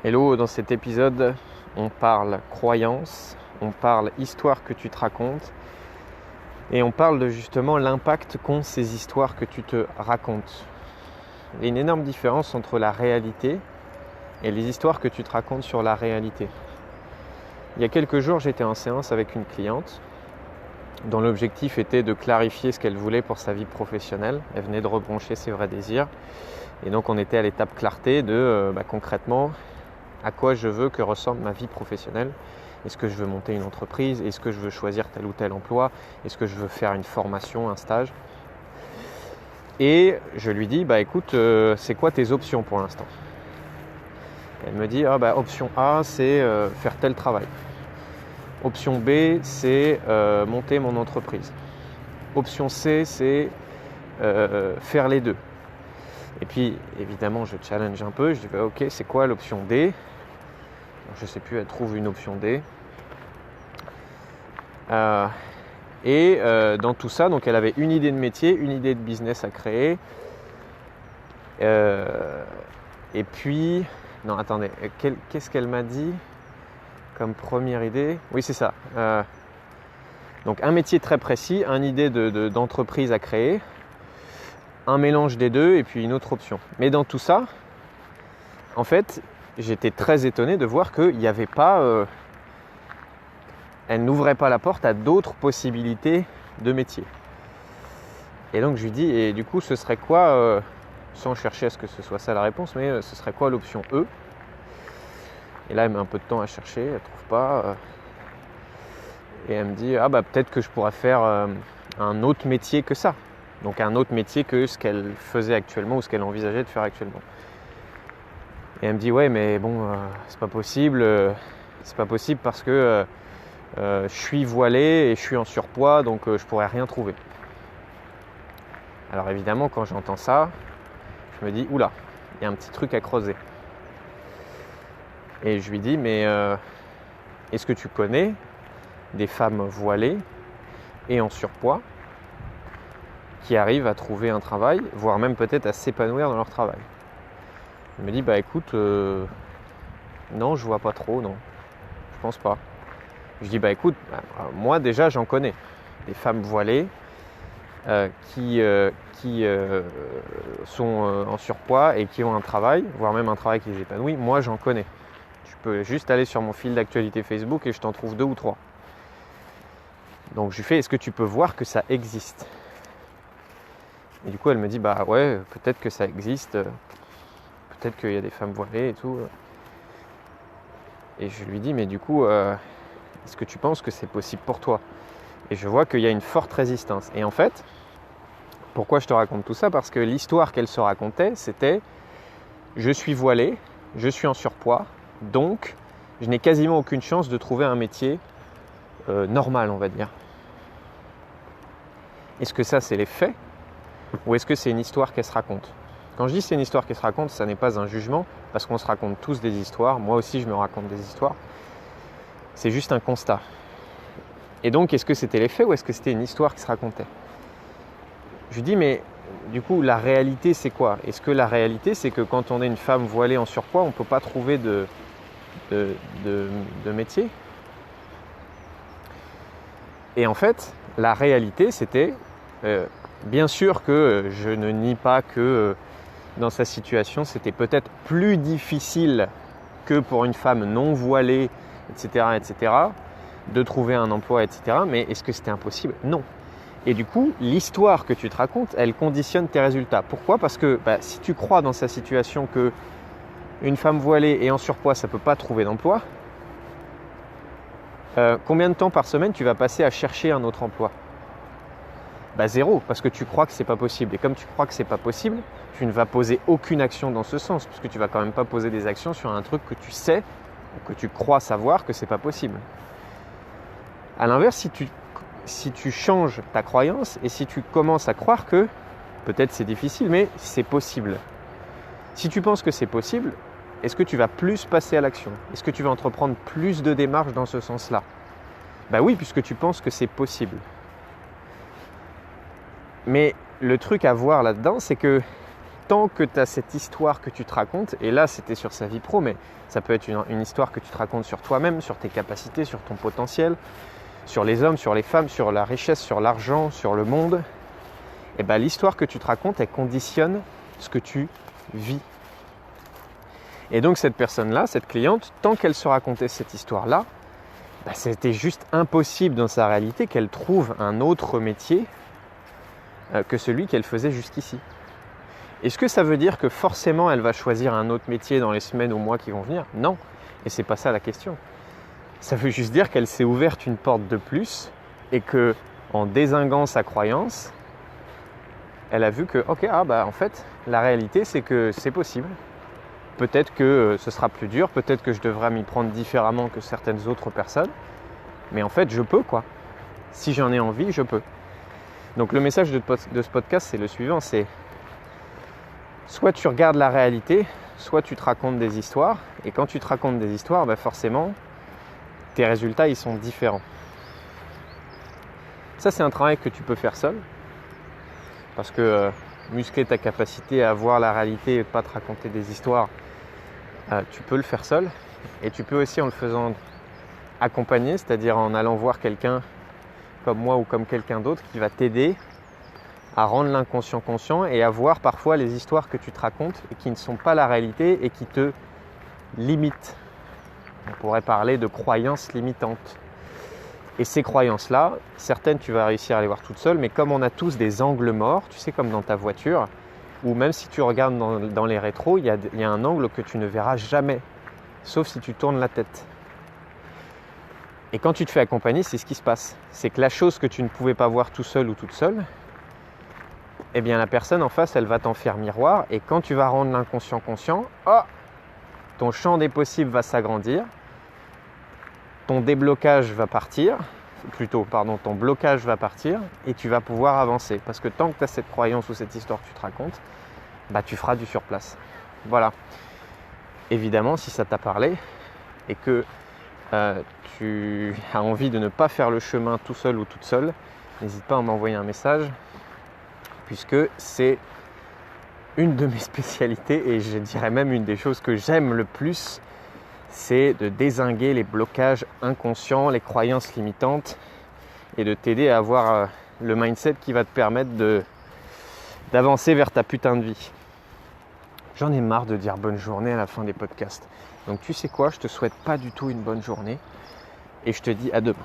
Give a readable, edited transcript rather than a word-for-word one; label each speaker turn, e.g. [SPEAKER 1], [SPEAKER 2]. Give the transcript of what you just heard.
[SPEAKER 1] Hello, dans cet épisode, on parle croyance, on parle histoire que tu te racontes et on parle de justement l'impact qu'ont ces histoires que tu te racontes. Il y a une énorme différence entre la réalité et les histoires que tu te racontes sur la réalité. Il y a quelques jours, j'étais en séance avec une cliente dont l'objectif était de clarifier ce qu'elle voulait pour sa vie professionnelle. Elle venait de rebrancher ses vrais désirs et donc on était à l'étape clarté de concrètement à quoi je veux que ressemble ma vie professionnelle. Est-ce que je veux monter une entreprise? Est-ce que je veux choisir tel ou tel emploi? Est-ce que je veux faire une formation, un stage? Et je lui dis, écoute, c'est quoi tes options pour l'instant? Elle me dit, option A, c'est faire tel travail. Option B, c'est monter mon entreprise. Option C, c'est faire les deux. Et puis, évidemment, je challenge un peu. Je dis, ok, c'est quoi l'option D? Je ne sais plus, elle trouve une option D. Dans tout ça, donc elle avait une idée de métier, une idée de business à créer. Et puis, non, attendez, qu'est-ce qu'elle m'a dit comme première idée? Oui, c'est ça. Donc, un métier très précis, une idée d'entreprise à créer, un mélange des deux et puis une autre option. Mais dans tout ça, en fait, j'étais très étonné de voir qu'il n'y avait pas... elle n'ouvrait pas la porte à d'autres possibilités de métier. Et donc je lui dis, et du coup ce serait quoi, sans chercher à ce que ce soit ça la réponse, mais ce serait quoi l'option E? Et là elle met un peu de temps à chercher, elle ne trouve pas. Et elle me dit, peut-être que je pourrais faire un autre métier que ça. Donc un autre métier que ce qu'elle faisait actuellement ou ce qu'elle envisageait de faire actuellement. Et elle me dit, ouais mais bon, c'est pas possible parce que je suis voilé et je suis en surpoids, donc je pourrais rien trouver. Alors évidemment, quand j'entends ça, je me dis, oula, il y a un petit truc à creuser. Et je lui dis, mais est-ce que tu connais des femmes voilées et en surpoids qui arrivent à trouver un travail, voire même peut-être à s'épanouir dans leur travail? Il me dit, écoute, non, je vois pas trop, non, je pense pas. Je dis, écoute, moi déjà j'en connais des femmes voilées qui sont en surpoids et qui ont un travail, voire même un travail qui les épanouit. Moi j'en connais. Tu peux juste aller sur mon fil d'actualité Facebook et je t'en trouve 2 ou 3. Donc je lui fais, est-ce que tu peux voir que ça existe? Et du coup elle me dit, ouais, peut-être que ça existe, peut-être qu'il y a des femmes voilées et tout. Et je lui dis, mais du coup, est-ce que tu penses que c'est possible pour toi? Et je vois qu'il y a une forte résistance. Et en fait, pourquoi je te raconte tout ça? Parce que l'histoire qu'elle se racontait, c'était « je suis voilée, je suis en surpoids, donc je n'ai quasiment aucune chance de trouver un métier normal, on va dire ». Est-ce que ça, c'est les faits? Ou est-ce que c'est une histoire qu'elle se raconte? Quand je dis c'est une histoire qu'elle se raconte, ça n'est pas un jugement, parce qu'on se raconte tous des histoires. Moi aussi, je me raconte des histoires. C'est juste un constat. Et donc, est-ce que c'était les faits ou est-ce que c'était une histoire qui se racontait? Je lui dis, mais du coup, la réalité, c'est quoi? Est-ce que la réalité, c'est que quand on est une femme voilée en surpoids, on ne peut pas trouver de métier? Et en fait, la réalité, c'était, bien sûr que je ne nie pas que dans sa situation, c'était peut-être plus difficile que pour une femme non voilée, etc., de trouver un emploi, etc. Mais est-ce que c'était impossible? Non. Et du coup, l'histoire que tu te racontes, elle conditionne tes résultats. Pourquoi? Parce que si tu crois dans sa situation que une femme voilée et en surpoids, ça ne peut pas trouver d'emploi, combien de temps par semaine tu vas passer à chercher un autre emploi? 0, parce que tu crois que c'est pas possible. Et comme tu crois que c'est pas possible, tu ne vas poser aucune action dans ce sens, puisque tu vas quand même pas poser des actions sur un truc que tu sais ou que tu crois savoir que c'est pas possible. À l'inverse, si tu changes ta croyance et si tu commences à croire que peut-être c'est difficile, mais c'est possible. Si tu penses que c'est possible, est-ce que tu vas plus passer à l'action? Est-ce que tu vas entreprendre plus de démarches dans ce sens-là? Oui, puisque tu penses que c'est possible. Mais le truc à voir là-dedans, c'est que tant que tu as cette histoire que tu te racontes, et là c'était sur sa vie pro, mais ça peut être une histoire que tu te racontes sur toi-même, sur tes capacités, sur ton potentiel, sur les hommes, sur les femmes, sur la richesse, sur l'argent, sur le monde, et bien l'histoire que tu te racontes, elle conditionne ce que tu vis. Et donc cette personne-là, cette cliente, tant qu'elle se racontait cette histoire-là, c'était juste impossible dans sa réalité qu'elle trouve un autre métier que celui qu'elle faisait jusqu'ici. Est-ce que ça veut dire que forcément elle va choisir un autre métier dans les semaines ou mois qui vont venir ? Non, et c'est pas ça la question. Ça veut juste dire qu'elle s'est ouverte une porte de plus et que, en dézinguant sa croyance, elle a vu que, en fait, la réalité c'est que c'est possible. Peut-être que ce sera plus dur, peut-être que je devrais m'y prendre différemment que certaines autres personnes, mais en fait je peux quoi. Si j'en ai envie, je peux. Donc le message de ce podcast c'est le suivant, c'est soit tu regardes la réalité, soit tu te racontes des histoires, et quand tu te racontes des histoires, forcément tes résultats ils sont différents. Ça c'est un travail que tu peux faire seul, parce que muscler ta capacité à voir la réalité et pas te raconter des histoires, tu peux le faire seul, et tu peux aussi en le faisant accompagner, c'est-à-dire en allant voir quelqu'un comme moi ou comme quelqu'un d'autre qui va t'aider à rendre l'inconscient conscient et à voir parfois les histoires que tu te racontes et qui ne sont pas la réalité et qui te limitent. On pourrait parler de croyances limitantes. Et ces croyances-là, certaines tu vas réussir à les voir toutes seules, mais comme on a tous des angles morts, tu sais, comme dans ta voiture, ou même si tu regardes dans les rétros, il y a un angle que tu ne verras jamais, sauf si tu tournes la tête. Et quand tu te fais accompagner, c'est ce qui se passe. C'est que la chose que tu ne pouvais pas voir tout seul ou toute seule, eh bien la personne en face, elle va t'en faire miroir, et quand tu vas rendre l'inconscient conscient, ton champ des possibles va s'agrandir, ton blocage va partir, et tu vas pouvoir avancer. Parce que tant que tu as cette croyance ou cette histoire que tu te racontes, tu feras du surplace. Voilà. Évidemment, si ça t'a parlé et que tu as envie de ne pas faire le chemin tout seul ou toute seule, n'hésite pas à m'envoyer un message, puisque c'est une de mes spécialités et je dirais même une des choses que j'aime le plus, c'est de dézinguer les blocages inconscients, les croyances limitantes et de t'aider à avoir le mindset qui va te permettre d'avancer vers ta putain de vie. J'en ai marre de dire bonne journée à la fin des podcasts. Donc tu sais quoi, je te souhaite pas du tout une bonne journée et je te dis à demain.